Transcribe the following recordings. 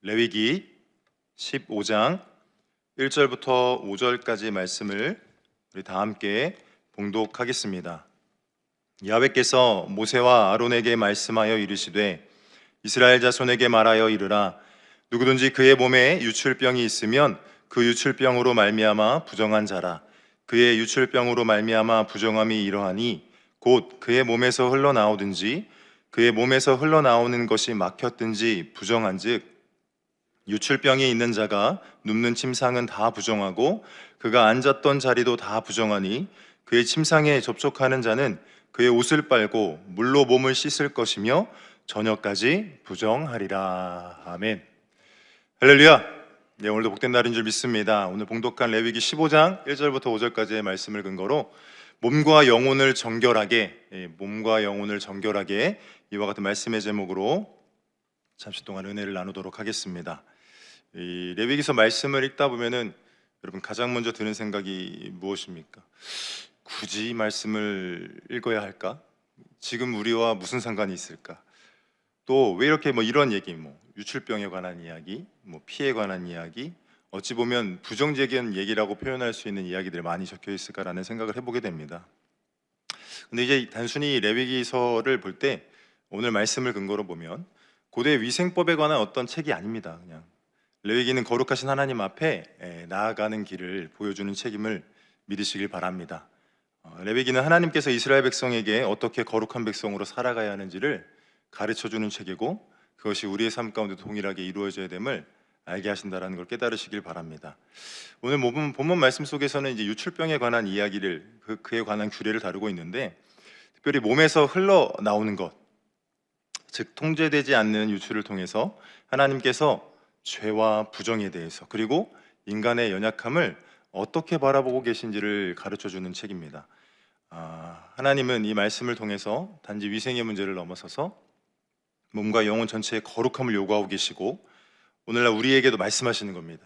레위기 15장 1절부터 5절까지 말씀을 우리 다 함께 봉독하겠습니다. 야훼께서 모세와 아론에게 말씀하여 이르시되 이스라엘 자손에게 말하여 이르라. 누구든지 그의 몸에 유출병이 있으면 그 유출병으로 말미암아 부정한 자라. 그의 유출병으로 말미암아 부정함이 이러하니 곧 그의 몸에서 흘러나오든지 그의 몸에서 흘러나오는 것이 막혔든지 부정한즉 유출병이 있는 자가 눕는 침상은 다 부정하고 그가 앉았던 자리도 다 부정하니 그의 침상에 접촉하는 자는 그의 옷을 빨고 물로 몸을 씻을 것이며 저녁까지 부정하리라. 아멘. 할렐루야. 네, 오늘도 복된 날인 줄 믿습니다. 오늘 봉독한 레위기 15장 1절부터 5절까지의 말씀을 근거로 몸과 영혼을 정결하게 이와 같은 말씀의 제목으로 잠시 동안 은혜를 나누도록 하겠습니다. 이 레위기서 말씀을 읽다 보면은 여러분 가장 먼저 드는 생각이 무엇입니까? 굳이 이 말씀을 읽어야 할까? 지금 우리와 무슨 상관이 있을까? 또 왜 이렇게 이런 얘기, 유출병에 관한 이야기, 피해에 관한 이야기, 어찌 보면 부정적인 얘기라고 표현할 수 있는 이야기들이 많이 적혀 있을까라는 생각을 해보게 됩니다. 근데 이제 단순히 레위기서를 볼 때 오늘 말씀을 근거로 보면 고대 위생법에 관한 어떤 책이 아닙니다. 그냥 레위기는 거룩하신 하나님 앞에 나아가는 길을 보여주는 책임을 믿으시길 바랍니다. 레위기는 하나님께서 이스라엘 백성에게 어떻게 거룩한 백성으로 살아가야 하는지를 가르쳐주는 책이고 그것이 우리의 삶 가운데 동일하게 이루어져야 됨을 알게 하신다는 걸 깨달으시길 바랍니다. 오늘 본문 말씀 속에서는 이제 유출병에 관한 이야기를 그에 관한 규례를 다루고 있는데 특별히 몸에서 흘러나오는 것, 즉 통제되지 않는 유출을 통해서 하나님께서 죄와 부정에 대해서 그리고 인간의 연약함을 어떻게 바라보고 계신지를 가르쳐주는 책입니다. 하나님은 이 말씀을 통해서 단지 위생의 문제를 넘어서서 몸과 영혼 전체의 거룩함을 요구하고 계시고 오늘날 우리에게도 말씀하시는 겁니다.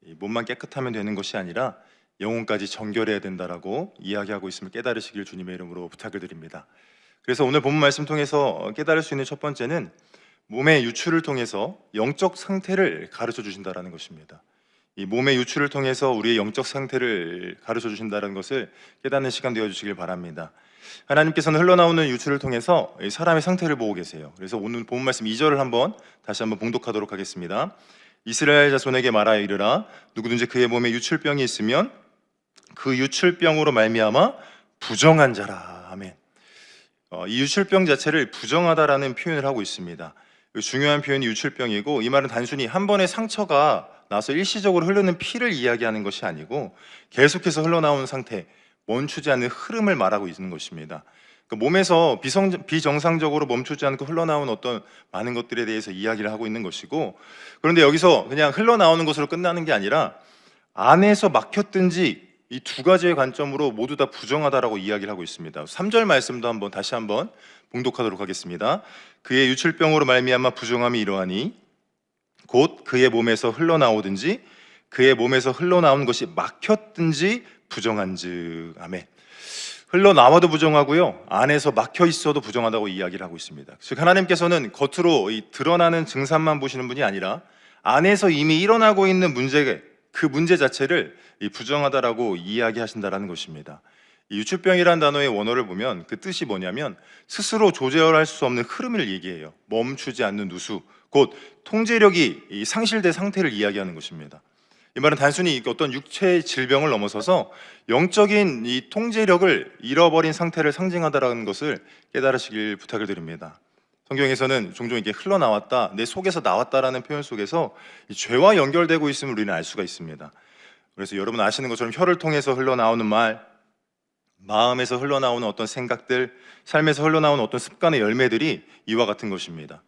이 몸만 깨끗하면 되는 것이 아니라 영혼까지 정결해야 된다라고 이야기하고 있음을 깨달으시길 주님의 이름으로 부탁을 드립니다. 그래서 오늘 본문 말씀 통해서 깨달을 수 있는 첫 번째는 몸의 유출을 통해서 영적 상태를 가르쳐 주신다는 것입니다. 이 몸의 유출을 통해서 우리의 영적 상태를 가르쳐 주신다는 것을 깨닫는 시간 되어 주시길 바랍니다. 하나님께서는 흘러나오는 유출을 통해서 사람의 상태를 보고 계세요. 그래서 오늘 본문 말씀 2절을 다시 한번 봉독하도록 하겠습니다. 이스라엘 자손에게 말하여 이르라. 누구든지 그의 몸에 유출병이 있으면 그 유출병으로 말미암아 부정한 자라. 아멘. 이 유출병 자체를 부정하다라는 표현을 하고 있습니다. 중요한 표현이 유출병이고 이 말은 단순히 한 번의 상처가 나서 일시적으로 흐르는 피를 이야기하는 것이 아니고 계속해서 흘러나오는 상태, 멈추지 않는 흐름을 말하고 있는 것입니다. 몸에서 비정상적으로 멈추지 않고 흘러나오는 어떤 많은 것들에 대해서 이야기를 하고 있는 것이고 그런데 여기서 그냥 흘러나오는 것으로 끝나는 게 아니라 안에서 막혔든지 이 두 가지의 관점으로 모두 다 부정하다라고 이야기를 하고 있습니다. 3절 말씀도 다시 한번 봉독하도록 하겠습니다. 그의 유출병으로 말미암아 부정함이 이러하니 곧 그의 몸에서 흘러나오든지 그의 몸에서 흘러나온 것이 막혔든지 부정한즉. 아멘. 흘러나와도 부정하고요 안에서 막혀 있어도 부정하다고 이야기를 하고 있습니다. 즉 하나님께서는 겉으로 드러나는 증상만 보시는 분이 아니라 안에서 이미 일어나고 있는 그 문제 자체를 부정하다라고 이야기하신다라는 것입니다. 이 유출병이라는 단어의 원어를 보면 그 뜻이 뭐냐면 스스로 조절할 수 없는 흐름을 얘기해요. 멈추지 않는 누수, 곧 통제력이 상실된 상태를 이야기하는 것입니다. 이 말은 단순히 어떤 육체의 질병을 넘어서서 영적인 이 통제력을 잃어버린 상태를 상징하다라는 것을 깨달으시길 부탁을 드립니다. 성경에서는 종종 이게 흘러나왔다, 내 속에서 나왔다라는 표현 속에서 이 죄와 연결되고 있음을 우리는 알 수가 있습니다. 그래서 여러분 아시는 것처럼 혀를 통해서 흘러나오는 말, 마음에서 흘러나오는 어떤 생각들, 삶에서 흘러나오는 어떤 습관의 열매들이 이와 같은 것입니다.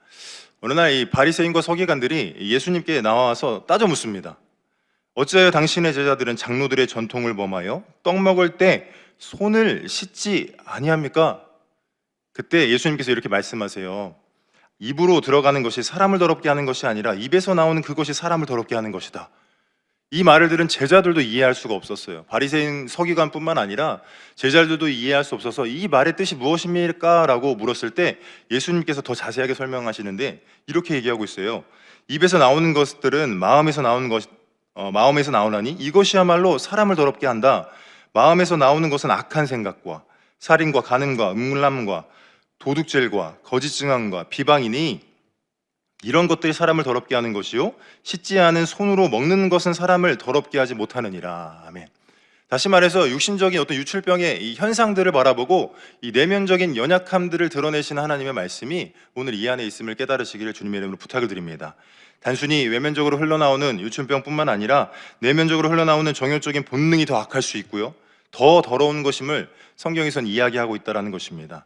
어느 날 이 바리새인과 서기관들이 예수님께 나와서 따져 묻습니다. 어찌하여 당신의 제자들은 장로들의 전통을 범하여 떡 먹을 때 손을 씻지 아니합니까? 그때 예수님께서 이렇게 말씀하세요. 입으로 들어가는 것이 사람을 더럽게 하는 것이 아니라 입에서 나오는 그것이 사람을 더럽게 하는 것이다. 이 말을 들은 제자들도 이해할 수가 없었어요. 바리새인 서기관뿐만 아니라 제자들도 이해할 수 없어서 이 말의 뜻이 무엇입니까? 라고 물었을 때 예수님께서 더 자세하게 설명하시는데 이렇게 얘기하고 있어요. 입에서 나오는 것들은 마음에서 나오나니 이것이야말로 사람을 더럽게 한다. 마음에서 나오는 것은 악한 생각과 살인과 간음과 음란과 도둑질과 거짓 증언과 비방이니 이런 것들이 사람을 더럽게 하는 것이요 씻지 않은 손으로 먹는 것은 사람을 더럽게 하지 못하느니라. 아멘. 다시 말해서 육신적인 어떤 유출병의 이 현상들을 바라보고 이 내면적인 연약함들을 드러내시는 하나님의 말씀이 오늘 이 안에 있음을 깨달으시기를 주님의 이름으로 부탁을 드립니다. 단순히 외면적으로 흘러나오는 유출병뿐만 아니라 내면적으로 흘러나오는 정욕적인 본능이 더 악할 수 있고요, 더 더러운 것임을 성경에선 이야기하고 있다는 것입니다.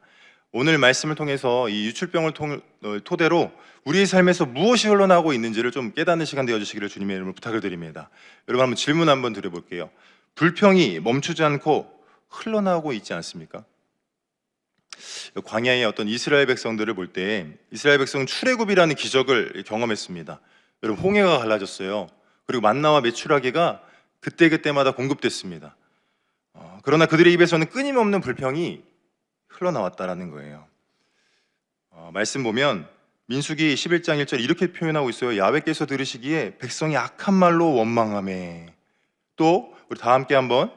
오늘 말씀을 통해서 이 유출병을 토대로 우리의 삶에서 무엇이 흘러나오고 있는지를 좀 깨닫는 시간 되어주시기를 주님의 이름으로 부탁을 드립니다. 여러분, 한번 질문 한번 드려볼게요. 불평이 멈추지 않고 흘러나오고 있지 않습니까? 광야의 어떤 이스라엘 백성들을 볼 때 이스라엘 백성은 출애굽이라는 기적을 경험했습니다. 여러분, 홍해가 갈라졌어요. 그리고 만나와 메추라기가 그때그때마다 공급됐습니다. 그러나 그들의 입에서는 끊임없는 불평이 흘러나왔다라는 거예요. 말씀 보면 민수기 11장 1절 이렇게 표현하고 있어요. 야훼께서 들으시기에 백성이 악한 말로 원망하매. 또 우리 다 함께 한번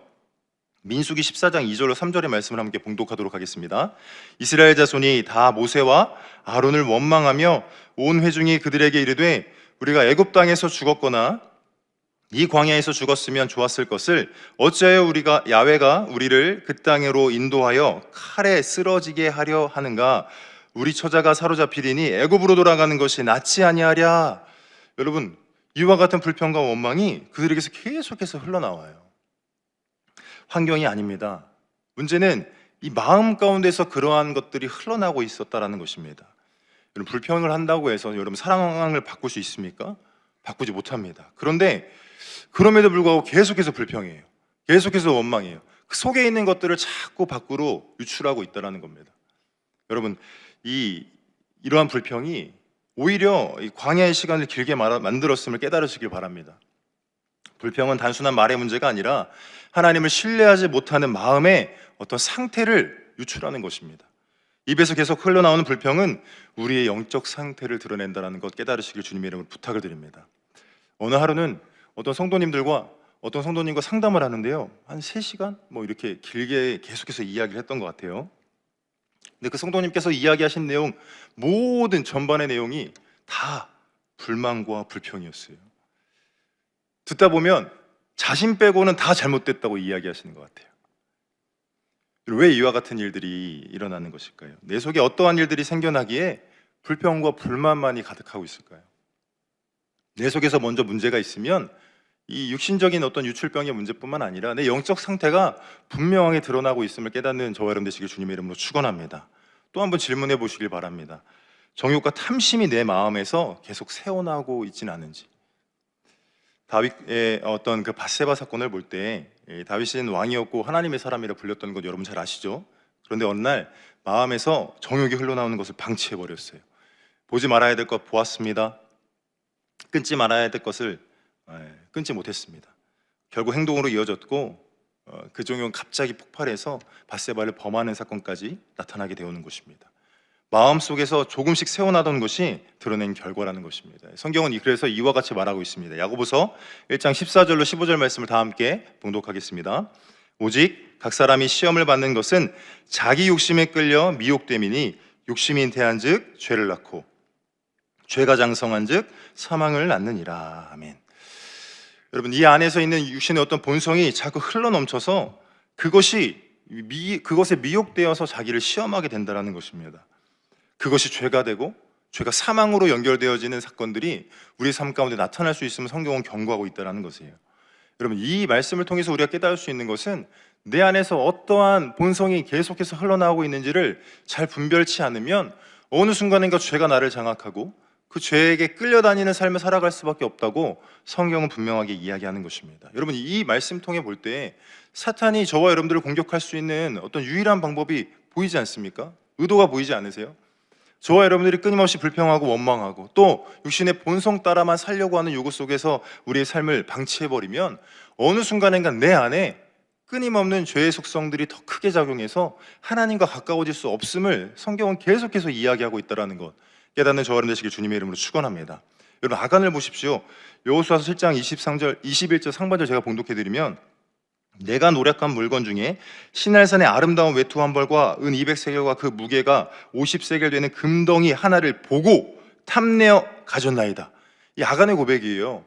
민수기 14장 2절로 3절의 말씀을 함께 봉독하도록 하겠습니다. 이스라엘 자손이 다 모세와 아론을 원망하며 온 회중이 그들에게 이르되 우리가 애굽 땅에서 죽었거나 이 광야에서 죽었으면 좋았을 것을 어찌하여 우리가 야훼가 우리를 그 땅으로 인도하여 칼에 쓰러지게 하려 하는가? 우리 처자가 사로잡히리니 애굽으로 돌아가는 것이 낫지 아니하랴. 여러분, 이와 같은 불평과 원망이 그들에게서 계속해서 흘러나와요. 환경이 아닙니다. 문제는 이 마음 가운데서 그러한 것들이 흘러나오고 있었다는 것입니다. 여러분, 불평을 한다고 해서 여러분 상황을 바꿀 수 있습니까? 바꾸지 못합니다. 그런데 그럼에도 불구하고 계속해서 불평해요. 계속해서 원망해요. 그 속에 있는 것들을 자꾸 밖으로 유출하고 있다는 겁니다. 여러분, 이러한 불평이 오히려 이 광야의 시간을 길게 만들었음을 깨달으시길 바랍니다. 불평은 단순한 말의 문제가 아니라 하나님을 신뢰하지 못하는 마음의 어떤 상태를 유출하는 것입니다. 입에서 계속 흘러나오는 불평은 우리의 영적 상태를 드러낸다는 것 깨달으시길 주님의 이름으로 부탁을 드립니다. 어느 하루는 어떤 성도님과 상담을 하는데요, 한 3시간 이렇게 길게 계속해서 이야기를 했던 것 같아요. 근데 그 성도님께서 이야기하신 내용, 모든 전반의 내용이 다 불만과 불평이었어요. 듣다 보면 자신 빼고는 다 잘못됐다고 이야기하시는 것 같아요. 왜 이와 같은 일들이 일어나는 것일까요? 내 속에 어떠한 일들이 생겨나기에 불평과 불만만이 가득하고 있을까요? 내 속에서 먼저 문제가 있으면 이 육신적인 어떤 유출병의 문제뿐만 아니라 내 영적 상태가 분명하게 드러나고 있음을 깨닫는 저와 여러분 되시길 주님의 이름으로 축원합니다. 또 한번 질문해 보시길 바랍니다. 정욕과 탐심이 내 마음에서 계속 새어나오고 있지는 않은지. 다윗의 어떤 그 밧세바 사건을 볼 때 다윗은 왕이었고 하나님의 사람이라 불렸던 것 여러분 잘 아시죠? 그런데 어느 날 마음에서 정욕이 흘러나오는 것을 방치해 버렸어요. 보지 말아야 될 것 보았습니다. 끊지 말아야 될 것을 끊지 못했습니다. 결국 행동으로 이어졌고 그 정욕은 갑자기 폭발해서 밧세바를 범하는 사건까지 나타나게 되오는 것입니다. 마음속에서 조금씩 새어나던 것이 드러낸 결과라는 것입니다. 성경은 그래서 이와 같이 말하고 있습니다. 야고보서 1장 14절로 15절 말씀을 다 함께 봉독하겠습니다. 오직 각 사람이 시험을 받는 것은 자기 욕심에 끌려 미혹됨이니 욕심이 잉태한즉 죄를 낳고 죄가 장성한즉 사망을 낳느니라. 아멘. 여러분, 이 안에서 있는 육신의 어떤 본성이 자꾸 흘러넘쳐서 그것에 미혹되어서 자기를 시험하게 된다는 것입니다. 그것이 죄가 되고 죄가 사망으로 연결되어지는 사건들이 우리 삶 가운데 나타날 수 있음을 성경은 경고하고 있다는 것이에요. 여러분, 이 말씀을 통해서 우리가 깨달을 수 있는 것은 내 안에서 어떠한 본성이 계속해서 흘러나오고 있는지를 잘 분별치 않으면 어느 순간인가 죄가 나를 장악하고 그 죄에게 끌려다니는 삶을 살아갈 수밖에 없다고 성경은 분명하게 이야기하는 것입니다. 여러분, 이 말씀 통해 볼 때 사탄이 저와 여러분들을 공격할 수 있는 어떤 유일한 방법이 보이지 않습니까? 의도가 보이지 않으세요? 저와 여러분들이 끊임없이 불평하고 원망하고 또 육신의 본성 따라만 살려고 하는 요구 속에서 우리의 삶을 방치해버리면 어느 순간인가 내 안에 끊임없는 죄의 속성들이 더 크게 작용해서 하나님과 가까워질 수 없음을 성경은 계속해서 이야기하고 있다는 것 깨닫는 저와 여러분 되시길 주님의 이름으로 축원합니다. 여러분 아간을 보십시오. 여호수아서 7장 23절 21절 상반절 제가 봉독해드리면 내가 노력한 물건 중에 시날산의 아름다운 외투 한 벌과 은 200세겔과 그 무게가 50세겔 되는 금덩이 하나를 보고 탐내어 가졌나이다. 이 아간의 고백이에요.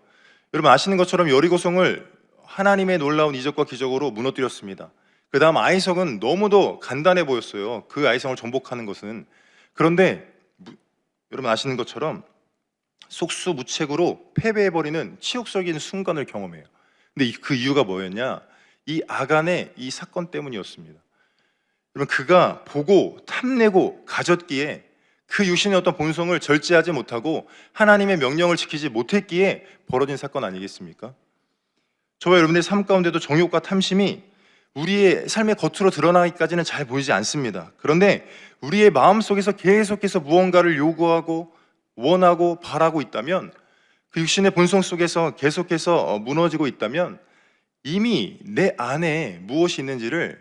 여러분 아시는 것처럼 여리고성을 하나님의 놀라운 이적과 기적으로 무너뜨렸습니다. 그 다음 아이성은 너무도 간단해 보였어요. 그 아이성을 정복하는 것은. 그런데 여러분 아시는 것처럼 속수무책으로 패배해버리는 치욕적인 순간을 경험해요. 근데 그 이유가 뭐였냐? 이 아간의 이 사건 때문이었습니다. 여러분 그가 보고 탐내고 가졌기에 그 육신의 어떤 본성을 절제하지 못하고 하나님의 명령을 지키지 못했기에 벌어진 사건 아니겠습니까? 저와 여러분의 삶 가운데도 정욕과 탐심이 우리의 삶의 겉으로 드러나기까지는 잘 보이지 않습니다. 그런데 우리의 마음속에서 계속해서 무언가를 요구하고 원하고 바라고 있다면, 그 육신의 본성 속에서 계속해서 무너지고 있다면 이미 내 안에 무엇이 있는지를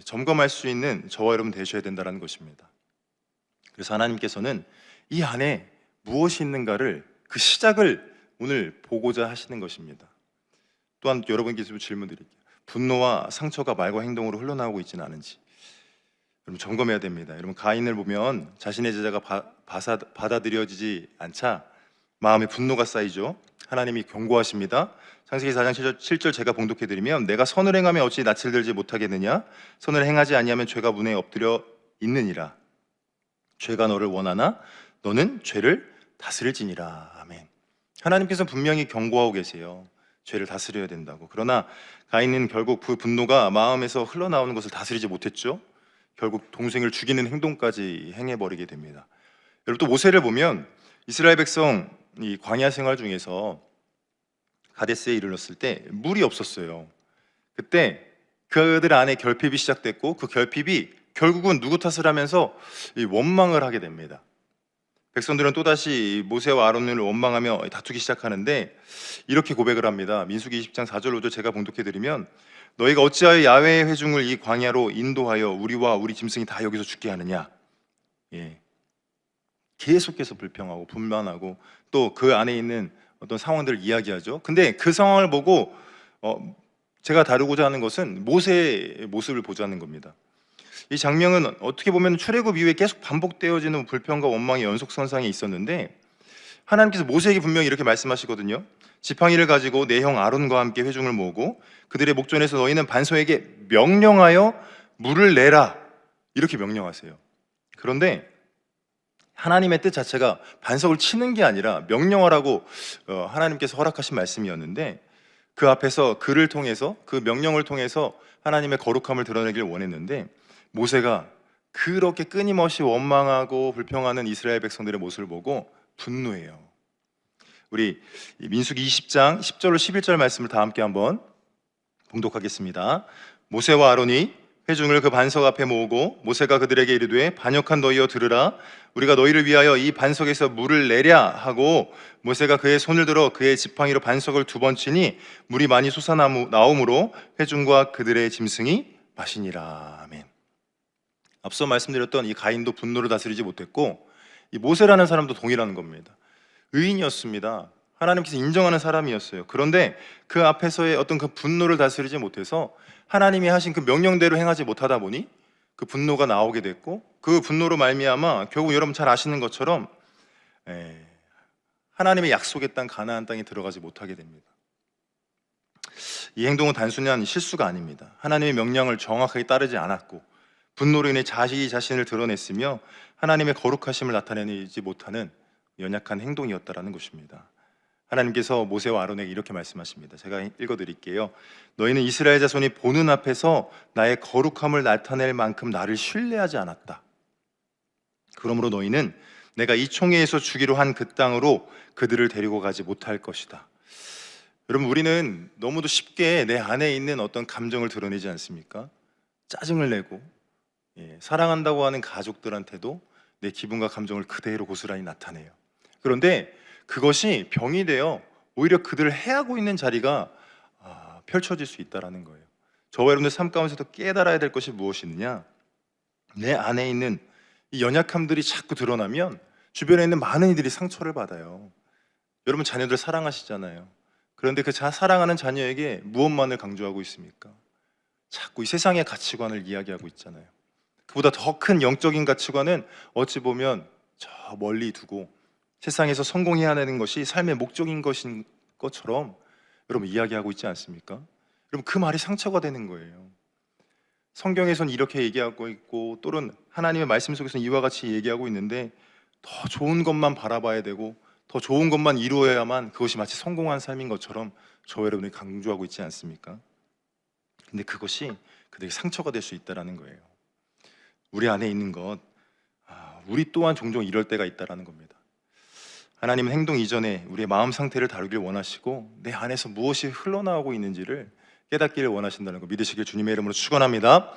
점검할 수 있는 저와 여러분 되셔야 된다는 것입니다. 그래서 하나님께서는 이 안에 무엇이 있는가를, 그 시작을 오늘 보고자 하시는 것입니다. 또한 여러분께 질문 드릴게요. 분노와 상처가 말과 행동으로 흘러나오고 있지는 않은지 여러분 점검해야 됩니다. 여러분 가인을 보면 자신의 제자가 받아들여지지 않자 마음에 분노가 쌓이죠. 하나님이 경고하십니다. 창세기 4장 7절 제가 봉독해드리면 내가 선을 행하면 어찌 낯을 들지 못하겠느냐? 선을 행하지 아니하면 죄가 문에 엎드려 있느니라. 죄가 너를 원하나 너는 죄를 다스릴지니라. 아멘. 하나님께서 분명히 경고하고 계세요. 죄를 다스려야 된다고. 그러나 가인은 결국 그 분노가 마음에서 흘러나오는 것을 다스리지 못했죠. 결국 동생을 죽이는 행동까지 행해버리게 됩니다. 여러분 또 모세를 보면 이스라엘 백성 이 광야 생활 중에서 가데스에 이르렀을 때 물이 없었어요. 그때 그들 안에 결핍이 시작됐고 그 결핍이 결국은 누구 탓을 하면서 원망을 하게 됩니다. 백성들은 또다시 모세와 아론을 원망하며 다투기 시작하는데 이렇게 고백을 합니다. 민수기 20장 4절 5절 제가 봉독해드리면 너희가 어찌하여 야훼의 회중을 이 광야로 인도하여 우리와 우리 짐승이 다 여기서 죽게 하느냐. 계속해서 불평하고 분만하고 또 그 안에 있는 어떤 상황들을 이야기하죠. 근데 그 상황을 보고 제가 다루고자 하는 것은 모세의 모습을 보자는 겁니다. 이 장면은 어떻게 보면 출애굽 이후에 계속 반복되어지는 불평과 원망의 연속선상에 있었는데 하나님께서 모세에게 분명히 이렇게 말씀하시거든요. 지팡이를 가지고 내 형 아론과 함께 회중을 모으고 그들의 목전에서 너희는 반석에게 명령하여 물을 내라 이렇게 명령하세요. 그런데 하나님의 뜻 자체가 반석을 치는 게 아니라 명령하라고 하나님께서 허락하신 말씀이었는데 그 앞에서 그를 통해서 그 명령을 통해서 하나님의 거룩함을 드러내길 원했는데 모세가 그렇게 끊임없이 원망하고 불평하는 이스라엘 백성들의 모습을 보고 분노해요. 우리 민수기 20장 10절로 11절 말씀을 다 함께 한번 봉독하겠습니다. 모세와 아론이 회중을 그 반석 앞에 모으고 모세가 그들에게 이르되 반역한 너희여 들으라. 우리가 너희를 위하여 이 반석에서 물을 내랴 하고 모세가 그의 손을 들어 그의 지팡이로 반석을 2번 치니 물이 많이 솟아나오므로 회중과 그들의 짐승이 마시니라. 아멘. 앞서 말씀드렸던 이 가인도 분노를 다스리지 못했고 이 모세라는 사람도 동일한 겁니다. 의인이었습니다. 하나님께서 인정하는 사람이었어요. 그런데 그 앞에서의 어떤 그 분노를 다스리지 못해서 하나님이 하신 그 명령대로 행하지 못하다 보니 그 분노가 나오게 됐고 그 분노로 말미암아 결국 여러분 잘 아시는 것처럼 하나님의 약속의 땅 가나안 땅에 들어가지 못하게 됩니다. 이 행동은 단순한 실수가 아닙니다. 하나님의 명령을 정확하게 따르지 않았고 분노로 인해 자신을 드러냈으며 하나님의 거룩하심을 나타내지 못하는 연약한 행동이었다라는 것입니다. 하나님께서 모세와 아론에게 이렇게 말씀하십니다. 제가 읽어드릴게요. 너희는 이스라엘 자손이 보는 앞에서 나의 거룩함을 나타낼 만큼 나를 신뢰하지 않았다. 그러므로 너희는 내가 이 총회에서 주기로 한 그 땅으로 그들을 데리고 가지 못할 것이다. 여러분 우리는 너무도 쉽게 내 안에 있는 어떤 감정을 드러내지 않습니까? 짜증을 내고 사랑한다고 하는 가족들한테도 내 기분과 감정을 그대로 고스란히 나타내요. 그런데 그것이 병이 되어 오히려 그들을 해하고 있는 자리가 펼쳐질 수 있다는 거예요. 저와 여러분들 삶 가운데서도 깨달아야 될 것이 무엇이느냐, 내 안에 있는 이 연약함들이 자꾸 드러나면 주변에 있는 많은 이들이 상처를 받아요. 여러분 자녀들 사랑하시잖아요. 그런데 그 사랑하는 자녀에게 무엇만을 강조하고 있습니까? 자꾸 이 세상의 가치관을 이야기하고 있잖아요. 그보다 더 큰 영적인 가치관은 어찌 보면 저 멀리 두고 세상에서 성공해야 하는 것이 삶의 목적인 것인 것처럼 여러분 이야기하고 있지 않습니까? 여러분 그 말이 상처가 되는 거예요. 성경에서는 이렇게 얘기하고 있고 또는 하나님의 말씀 속에서는 이와 같이 얘기하고 있는데 더 좋은 것만 바라봐야 되고 더 좋은 것만 이루어야만 그것이 마치 성공한 삶인 것처럼 저 여러분이 강조하고 있지 않습니까? 근데 그것이 그들에게 상처가 될 수 있다는 거예요. 우리 안에 있는 것, 우리 또한 종종 이럴 때가 있다는 겁니다. 하나님은 행동 이전에 우리의 마음 상태를 다루길 원하시고 내 안에서 무엇이 흘러나오고 있는지를 깨닫기를 원하신다는 거 믿으시길 주님의 이름으로 축원합니다.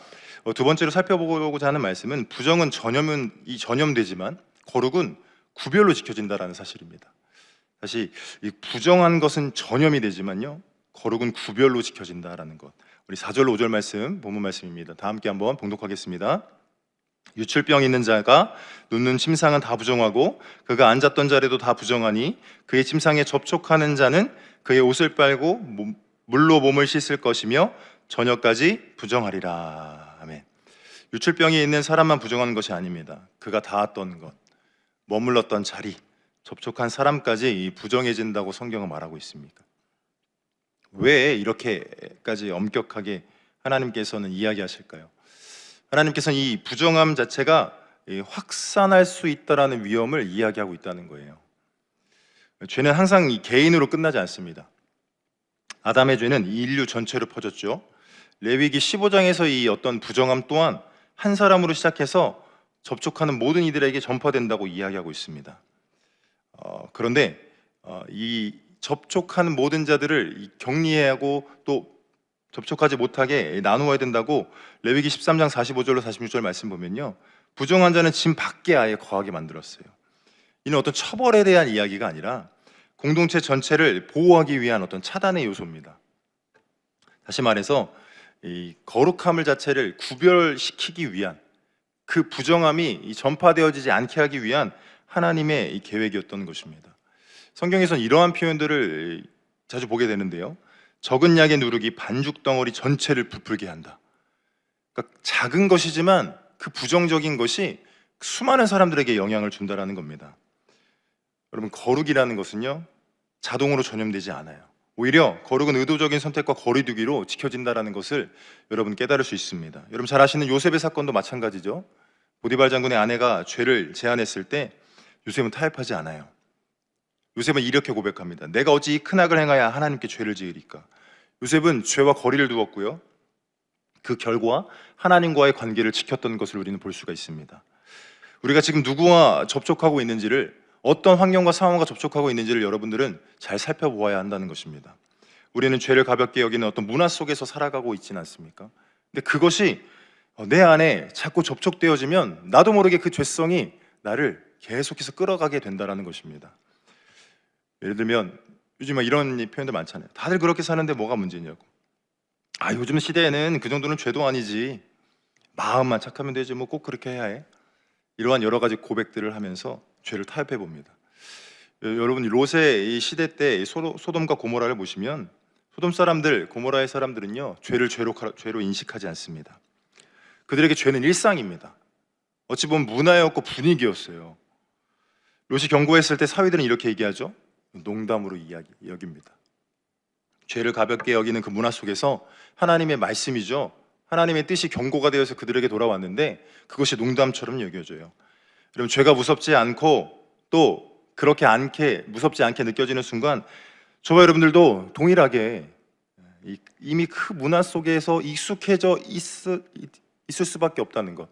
두 번째로 살펴보고자 하는 말씀은 부정은 전염되지만 거룩은 구별로 지켜진다라는 사실입니다. 다시 이 부정한 것은 전염이 되지만요 거룩은 구별로 지켜진다라는 것. 우리 4절 5절 말씀 본문 말씀입니다. 다 함께 한번 봉독하겠습니다. 유출병 있는 자가 눕는 침상은 다 부정하고 그가 앉았던 자리도 다 부정하니 그의 침상에 접촉하는 자는 그의 옷을 빨고 물로 몸을 씻을 것이며 저녁까지 부정하리라. 아멘. 유출병이 있는 사람만 부정하는 것이 아닙니다. 그가 닿았던 것, 머물렀던 자리, 접촉한 사람까지 부정해진다고 성경은 말하고 있습니다. 왜 이렇게까지 엄격하게 하나님께서는 이야기하실까요? 하나님께서는 이 부정함 자체가 확산할 수 있다는 위험을 이야기하고 있다는 거예요. 죄는 항상 이 개인으로 끝나지 않습니다. 아담의 죄는 인류 전체로 퍼졌죠. 레위기 15장에서 이 어떤 부정함 또한 한 사람으로 시작해서 접촉하는 모든 이들에게 전파된다고 이야기하고 있습니다. 그런데 이 접촉하는 모든 자들을 격리해야 하고 또 접촉하지 못하게 나누어야 된다고 레위기 13장 45절로 46절 말씀 보면요 부정한 자는 진 밖에 아예 거하게 만들었어요. 이는 어떤 처벌에 대한 이야기가 아니라 공동체 전체를 보호하기 위한 어떤 차단의 요소입니다. 다시 말해서 이 거룩함을 자체를 구별시키기 위한 그 부정함이 전파되어지지 않게 하기 위한 하나님의 이 계획이었던 것입니다. 성경에서는 이러한 표현들을 자주 보게 되는데요 적은 약의 누룩이 반죽 덩어리 전체를 부풀게 한다. 그러니까 작은 것이지만 그 부정적인 것이 수많은 사람들에게 영향을 준다는 겁니다. 여러분 거룩이라는 것은요 자동으로 전염되지 않아요. 오히려 거룩은 의도적인 선택과 거리두기로 지켜진다는 것을 여러분 깨달을 수 있습니다. 여러분 잘 아시는 요셉의 사건도 마찬가지죠. 보디발 장군의 아내가 죄를 제안했을 때 요셉은 타협하지 않아요. 요셉은 이렇게 고백합니다. 내가 어찌 이 큰 악을 행하여 하나님께 죄를 지으리까. 요셉은 죄와 거리를 두었고요 그 결과 하나님과의 관계를 지켰던 것을 우리는 볼 수가 있습니다. 우리가 지금 누구와 접촉하고 있는지를 어떤 환경과 상황과 접촉하고 있는지를 여러분들은 잘 살펴보아야 한다는 것입니다. 우리는 죄를 가볍게 여기는 어떤 문화 속에서 살아가고 있지는 않습니까? 근데 그것이 내 안에 자꾸 접촉되어지면 나도 모르게 그 죄성이 나를 계속해서 끌어가게 된다는 것입니다. 예를 들면 요즘 이런 표현들 많잖아요. 다들 그렇게 사는데 뭐가 문제냐고. 요즘 시대에는 그 정도는 죄도 아니지. 마음만 착하면 되지 뭐 꼭 그렇게 해야 해. 이러한 여러 가지 고백들을 하면서 죄를 타협해 봅니다. 여러분 롯의 이 시대 때 소돔과 고모라를 보시면 소돔 사람들, 고모라의 사람들은요 죄를 죄로 인식하지 않습니다. 그들에게 죄는 일상입니다. 어찌 보면 문화였고 분위기였어요. 롯이 경고했을 때 사위들은 이렇게 얘기하죠. 농담으로 여깁니다. 죄를 가볍게 여기는 그 문화 속에서 하나님의 말씀이죠. 하나님의 뜻이 경고가 되어서 그들에게 돌아왔는데 그것이 농담처럼 여겨져요. 여러분 죄가 무섭지 않고 또 그렇게 무섭지 않게 느껴지는 순간 저와 여러분들도 동일하게 이미 그 문화 속에서 익숙해져 있을 수밖에 없다는 것,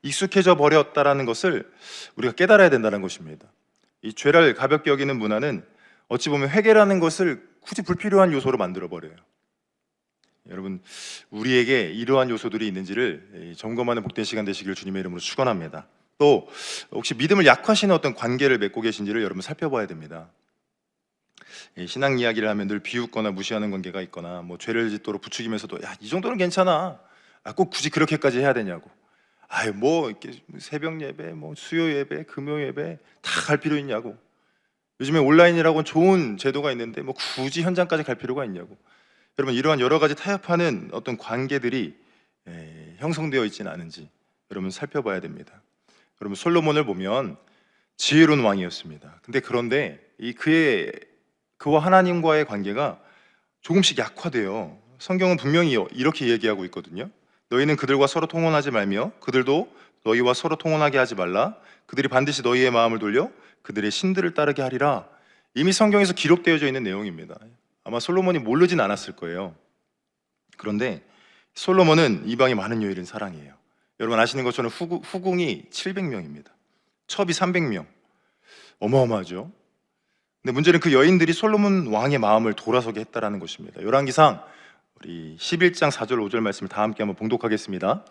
익숙해져 버렸다라는 것을 우리가 깨달아야 된다는 것입니다. 이 죄를 가볍게 여기는 문화는 어찌 보면 회개라는 것을 굳이 불필요한 요소로 만들어 버려요. 여러분 우리에게 이러한 요소들이 있는지를 점검하는 복된 시간 되시기를 주님의 이름으로 축원합니다. 또 혹시 믿음을 약화시는 어떤 관계를 맺고 계신지를 여러분 살펴봐야 됩니다. 신앙 이야기를 하면 늘 비웃거나 무시하는 관계가 있거나 뭐 죄를 짓도록 부추기면서도 야, 이 정도는 괜찮아. 꼭 굳이 그렇게까지 해야 되냐고. 뭐 이렇게 새벽 예배, 뭐 수요 예배, 금요 예배 다 갈 필요 있냐고. 요즘에 온라인이라고 좋은 제도가 있는데 뭐 굳이 현장까지 갈 필요가 있냐고. 여러분, 이러한 여러 가지 타협하는 어떤 관계들이 형성되어 있지는 않은지 여러분 살펴봐야 됩니다. 여러분, 솔로몬을 보면 지혜로운 왕이었습니다. 근데 그런데 그와 하나님과의 관계가 조금씩 약화돼요. 성경은 분명히 이렇게 얘기하고 있거든요. 너희는 그들과 서로 통혼하지 말며 그들도 너희와 서로 통혼하게 하지 말라. 그들이 반드시 너희의 마음을 돌려 그들의 신들을 따르게 하리라. 이미 성경에서 기록되어져 있는 내용입니다. 아마 솔로몬이 모르진 않았을 거예요. 그런데 솔로몬은 이방의 많은 여인을 사랑해요. 여러분 아시는 것처럼 후궁이 700명입니다. 첩이 300명. 어마어마하죠. 근데 문제는 그 여인들이 솔로몬 왕의 마음을 돌아서게 했다라는 것입니다. 열왕기상 우리 11장 4절 5절 말씀을 다 함께 한번 봉독하겠습니다.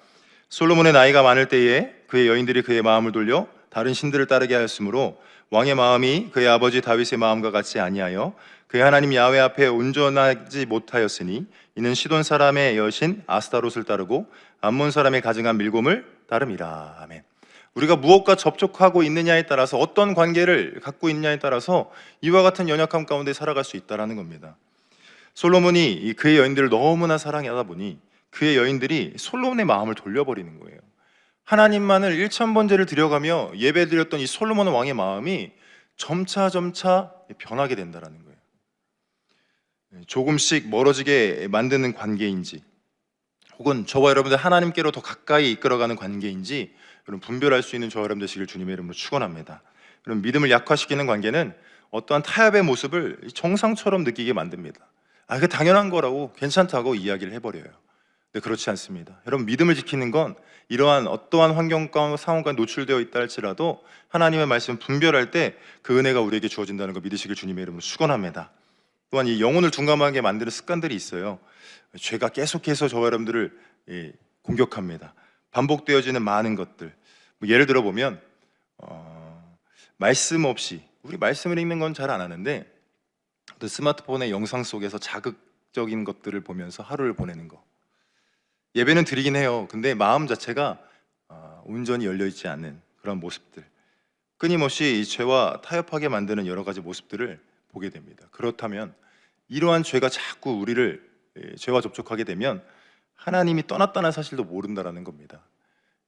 솔로몬의 나이가 많을 때에 그의 여인들이 그의 마음을 돌려 다른 신들을 따르게 하였으므로 왕의 마음이 그의 아버지 다윗의 마음과 같이 아니하여 그의 하나님 야훼 앞에 온전하지 못하였으니 이는 시돈 사람의 여신 아스타롯을 따르고 암몬 사람의 가증한 밀곰을 따름이라. 아멘. 우리가 무엇과 접촉하고 있느냐에 따라서 어떤 관계를 갖고 있느냐에 따라서 이와 같은 연약함 가운데 살아갈 수 있다는 겁니다. 솔로몬이 그의 여인들을 너무나 사랑하다 보니 그의 여인들이 솔로몬의 마음을 돌려버리는 거예요. 하나님만을 1000번제를 드려가며 예배드렸던 이 솔로몬 왕의 마음이 점차 변하게 된다는 거예요. 조금씩 멀어지게 만드는 관계인지 혹은 저와 여러분들 하나님께로 더 가까이 이끌어가는 관계인지 여러분 분별할 수 있는 저와 여러분 되시길 주님의 이름으로 축원합니다. 여러분, 믿음을 약화시키는 관계는 어떠한 타협의 모습을 정상처럼 느끼게 만듭니다. 그게 당연한 거라고 괜찮다고 이야기를 해버려요. 근데 그렇지 않습니다. 여러분, 믿음을 지키는 건 이러한 어떠한 환경과 상황과 노출되어 있다 할지라도 하나님의 말씀을 분별할 때 그 은혜가 우리에게 주어진다는 거 믿으시길 주님의 이름으로 축원합니다. 또한 이 영혼을 둔감하게 만드는 습관들이 있어요. 죄가 계속해서 저와 여러분들을 공격합니다. 반복되어지는 많은 것들, 예를 들어 보면 말씀 없이, 우리 말씀을 읽는 건 잘 안 하는데 스마트폰의 영상 속에서 자극적인 것들을 보면서 하루를 보내는 거. 예배는 드리긴 해요. 근데 마음 자체가 온전히 열려있지 않는 그런 모습들, 끊임없이 이 죄와 타협하게 만드는 여러 가지 모습들을 보게 됩니다. 그렇다면 이러한 죄가 자꾸 우리를 죄와 접촉하게 되면 하나님이 떠났다는 사실도 모른다라는 겁니다.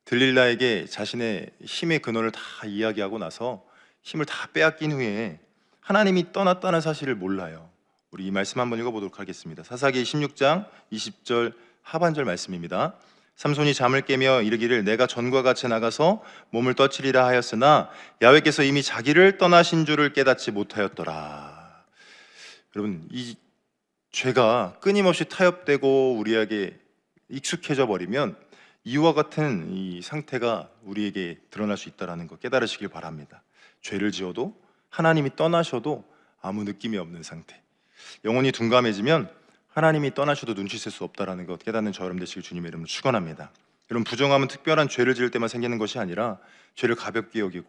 들릴라에게 자신의 힘의 근원을 다 이야기하고 나서 힘을 다 빼앗긴 후에 하나님이 떠났다는 사실을 몰라요. 우리 이 말씀 한번 읽어보도록 하겠습니다. 사사기 16장 20절 하반절 말씀입니다. 삼손이 잠을 깨며 이르기를 내가 전과 같이 나가서 몸을 떠치리라 하였으나 야훼께서 이미 자기를 떠나신 줄을 깨닫지 못하였더라. 여러분, 이 죄가 끊임없이 타협되고 우리에게 익숙해져 버리면 이와 같은 이 상태가 우리에게 드러날 수 있다는 거 깨달으시길 바랍니다. 죄를 지어도 하나님이 떠나셔도 아무 느낌이 없는 상태, 영혼이 둔감해지면 하나님이 떠나셔도 눈치챌 수 없다는 것 깨닫는 저 여러분 되시길 주님의 이름으로 축원합니다. 여러분, 부정함은 특별한 죄를 지을 때만 생기는 것이 아니라 죄를 가볍게 여기고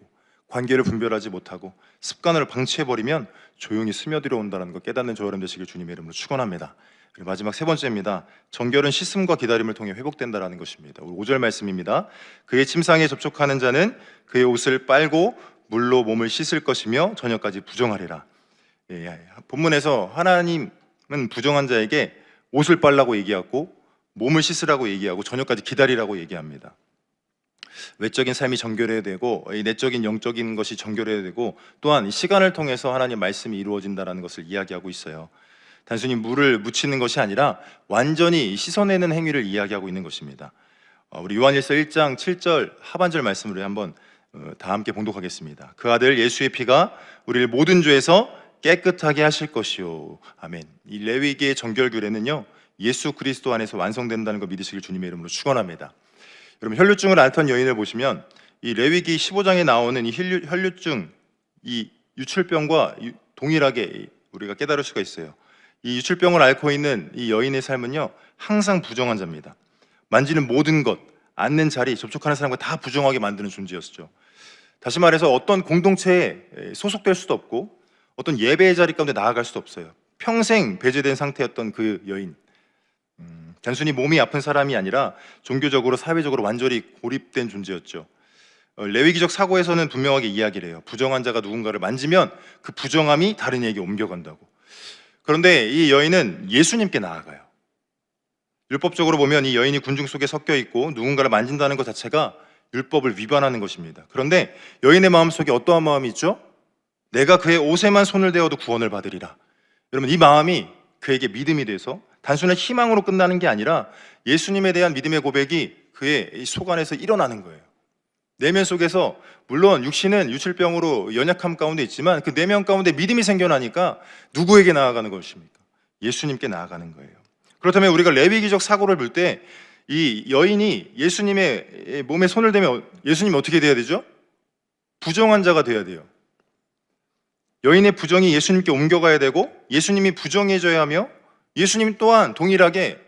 관계를 분별하지 못하고 습관을 방치해버리면 조용히 스며들어 온다는 것 깨닫는 저 여러분 되시길 주님의 이름으로 축원합니다. 그리고 마지막 세 번째입니다. 정결은 씻음과 기다림을 통해 회복된다는 것입니다. 5절 말씀입니다. 그의 침상에 접촉하는 자는 그의 옷을 빨고 물로 몸을 씻을 것이며 저녁까지 부정하리라. 본문에서 하나님은 부정한 자에게 옷을 빨라고 얘기하고 몸을 씻으라고 얘기하고 저녁까지 기다리라고 얘기합니다. 외적인 삶이 정결해야 되고 내적인 영적인 것이 정결해야 되고 또한 시간을 통해서 하나님 말씀이 이루어진다는 것을 이야기하고 있어요. 단순히 물을 묻히는 것이 아니라 완전히 씻어내는 행위를 이야기하고 있는 것입니다. 우리 요한일서 1장 7절 하반절 말씀을 한번 다 함께 봉독하겠습니다. 그 아들 예수의 피가 우리를 모든 죄에서 깨끗하게 하실 것이요. 아멘. 이 레위기의 정결 규례는요, 예수 그리스도 안에서 완성된다는 걸 믿으시길 주님의 이름으로 축원합니다. 여러분, 혈루증을 앓던 여인을 보시면 이 레위기 15장에 나오는 이 혈루증, 이 유출병과 동일하게 우리가 깨달을 수가 있어요. 이 유출병을 앓고 있는 이 여인의 삶은요, 항상 부정한 자입니다. 만지는 모든 것, 앉는 자리, 접촉하는 사람과 다 부정하게 만드는 존재였죠. 다시 말해서 어떤 공동체에 소속될 수도 없고 어떤 예배의 자리 가운데 나아갈 수도 없어요. 평생 배제된 상태였던 그 여인, 단순히 몸이 아픈 사람이 아니라 종교적으로 사회적으로 완전히 고립된 존재였죠. 레위기적 사고에서는 분명하게 이야기를 해요. 부정한 자가 누군가를 만지면 그 부정함이 다른 이에게 옮겨간다고. 그런데 이 여인은 예수님께 나아가요. 율법적으로 보면 이 여인이 군중 속에 섞여 있고 누군가를 만진다는 것 자체가 율법을 위반하는 것입니다. 그런데 여인의 마음속에 어떠한 마음이 있죠? 내가 그의 옷에만 손을 대어도 구원을 받으리라. 여러분, 이 마음이 그에게 믿음이 돼서 단순한 희망으로 끝나는 게 아니라 예수님에 대한 믿음의 고백이 그의 속 안에서 일어나는 거예요. 내면 속에서 물론 육신은 유칠병으로 연약함 가운데 있지만 그 내면 가운데 믿음이 생겨나니까 누구에게 나아가는 것입니까? 예수님께 나아가는 거예요. 그렇다면 우리가 레위기적 사고를 볼 때 이 여인이 예수님의 몸에 손을 대면 예수님이 어떻게 돼야 되죠? 부정한 자가 돼야 돼요. 여인의 부정이 예수님께 옮겨가야 되고 예수님이 부정해져야 하며 예수님 또한 동일하게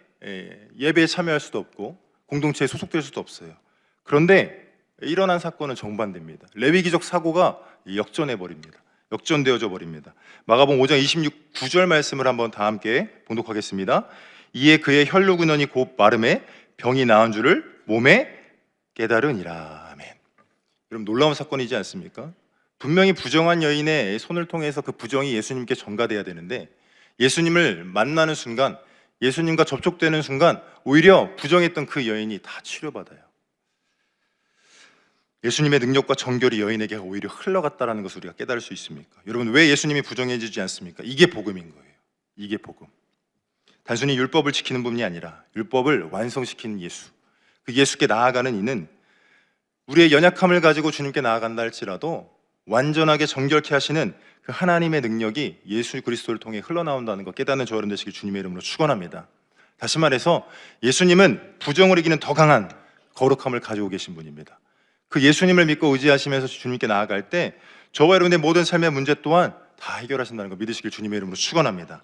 예배에 참여할 수도 없고 공동체에 소속될 수도 없어요. 그런데 일어난 사건은 정반대입니다. 레위기적 사고가 역전해 버립니다. 역전되어져 버립니다. 마가복음 5장 26절 말씀을 한번 다 함께 봉독하겠습니다. 이에 그의 혈루 근원이 곧 마름에 병이 나은 줄을 몸에 깨달으니라. 아멘. 여러분, 놀라운 사건이지 않습니까? 분명히 부정한 여인의 손을 통해서 그 부정이 예수님께 전가돼야 되는데 예수님을 만나는 순간, 예수님과 접촉되는 순간 오히려 부정했던 그 여인이 다 치료받아요. 예수님의 능력과 정결이 여인에게 오히려 흘러갔다는 것을 우리가 깨달을 수 있습니까? 여러분, 왜 예수님이 부정해지지 않습니까? 이게 복음인 거예요. 이게 복음. 단순히 율법을 지키는 분이 아니라 율법을 완성시키는 예수, 그 예수께 나아가는 이는 우리의 연약함을 가지고 주님께 나아간다 할지라도 완전하게 정결케 하시는 그 하나님의 능력이 예수 그리스도를 통해 흘러나온다는 것 깨닫는 저 여러분 되시길 주님의 이름으로 축원합니다. 다시 말해서 예수님은 부정을 이기는 더 강한 거룩함을 가지고 계신 분입니다. 그 예수님을 믿고 의지하시면서 주님께 나아갈 때 저와 여러분의 모든 삶의 문제 또한 다 해결하신다는 거 믿으시길 주님의 이름으로 축원합니다.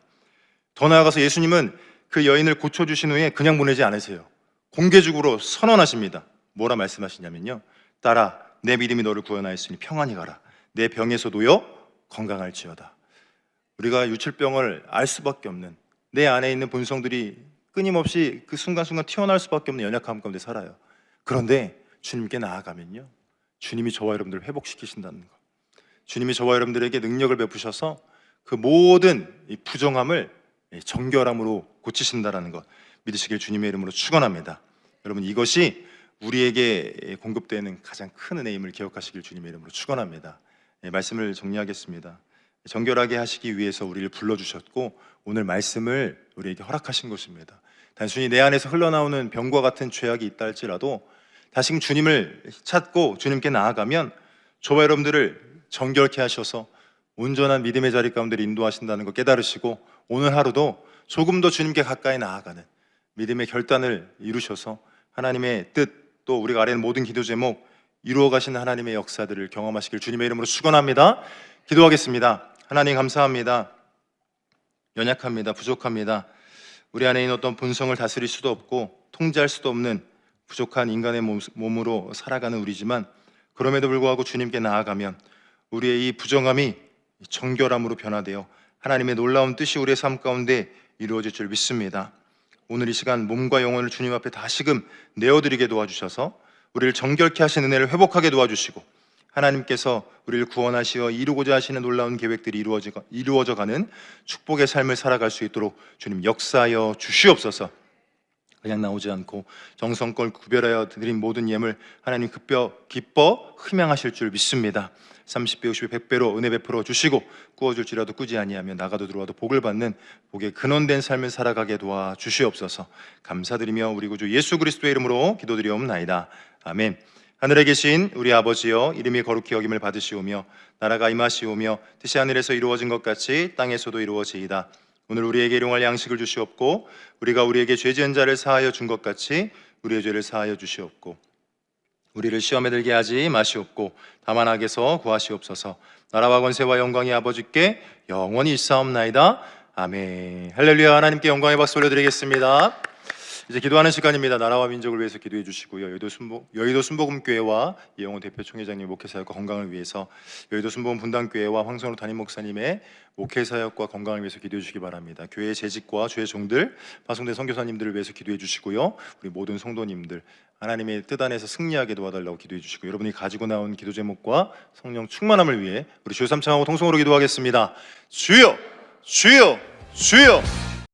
더 나아가서 예수님은 그 여인을 고쳐주신 후에 그냥 보내지 않으세요. 공개적으로 선언하십니다. 뭐라 말씀하시냐면요, 딸아, 내 믿음이 너를 구원하였으니 평안히 가라. 내 병에서 놓여 건강할지어다. 우리가 유칠병을 알 수밖에 없는, 내 안에 있는 본성들이 끊임없이 그 순간순간 튀어나올 수밖에 없는 연약함 가운데 살아요. 그런데 주님께 나아가면요, 주님이 저와 여러분들을 회복시키신다는 것, 주님이 저와 여러분들에게 능력을 베푸셔서 그 모든 이 부정함을 정결함으로 고치신다는 것 믿으시길 주님의 이름으로 축원합니다. 여러분, 이것이 우리에게 공급되는 가장 큰 은혜임을 기억하시길 주님의 이름으로 축원합니다. 말씀을 정리하겠습니다. 정결하게 하시기 위해서 우리를 불러주셨고 오늘 말씀을 우리에게 허락하신 것입니다. 단순히 내 안에서 흘러나오는 병과 같은 죄악이 있다 할지라도 다시 주님을 찾고 주님께 나아가면 저와 여러분들을 정결케 하셔서 온전한 믿음의 자리 가운데 인도하신다는 거 깨달으시고 오늘 하루도 조금 더 주님께 가까이 나아가는 믿음의 결단을 이루셔서 하나님의 뜻, 또 우리가 아뢰는 모든 기도 제목 이루어 가시는 하나님의 역사들을 경험하시길 주님의 이름으로 축원합니다. 기도하겠습니다. 하나님, 감사합니다. 연약합니다. 부족합니다. 우리 안에 있는 어떤 본성을 다스릴 수도 없고 통제할 수도 없는 부족한 인간의 몸으로 살아가는 우리지만 그럼에도 불구하고 주님께 나아가면 우리의 이 부정함이 정결함으로 변화되어 하나님의 놀라운 뜻이 우리의 삶 가운데 이루어질 줄 믿습니다. 오늘 이 시간 몸과 영혼을 주님 앞에 다시금 내어드리게 도와주셔서 우리를 정결케 하신 은혜를 회복하게 도와주시고 하나님께서 우리를 구원하시어 이루고자 하시는 놀라운 계획들이 이루어져가는 축복의 삶을 살아갈 수 있도록 주님 역사하여 주시옵소서. 그냥 나오지 않고 정성껏 구별하여 드린 모든 예물 하나님 기뻐 흠양하실 줄 믿습니다. 30배, 50배, 100배로 은혜 베풀어 주시고 구워줄지라도 꾸지 아니하며 나가도 들어와도 복을 받는 복의 근원된 삶을 살아가게 도와주시옵소서. 감사드리며 우리 구주 예수 그리스도의 이름으로 기도드리옵나이다. 아멘. 하늘에 계신 우리 아버지여, 이름이 거룩히 여김을 받으시오며 나라가 임하시오며 뜻이 하늘에서 이루어진 것 같이 땅에서도 이루어지이다. 오늘 우리에게 일용할 양식을 주시옵고 우리가 우리에게 죄 지은 자를 사하여 준 것 같이 우리의 죄를 사하여 주시옵고 우리를 시험에 들게 하지 마시옵고 다만 악에서 구하시옵소서. 나라와 권세와 영광이 아버지께 영원히 있사옵나이다. 아멘. 할렐루야. 하나님께 영광의 박수 올려드리겠습니다. 이제 기도하는 시간입니다. 나라와 민족을 위해서 기도해 주시고요. 여의도 순복음교회와 이영호 대표 총회장님 목회사역과 건강을 위해서, 여의도 순복음 분당교회와 황선우 담임 목사님의 목회사역과 건강을 위해서 기도해 주시기 바랍니다. 교회의 재직과 주의 종들, 파송된 선교사님들을 위해서 기도해 주시고요. 우리 모든 성도님들 하나님의 뜻 안에서 승리하게 도와달라고 기도해 주시고, 여러분이 가지고 나온 기도 제목과 성령 충만함을 위해 우리 주여 삼창하고 통성으로 기도하겠습니다. 주여, 주여, 주여.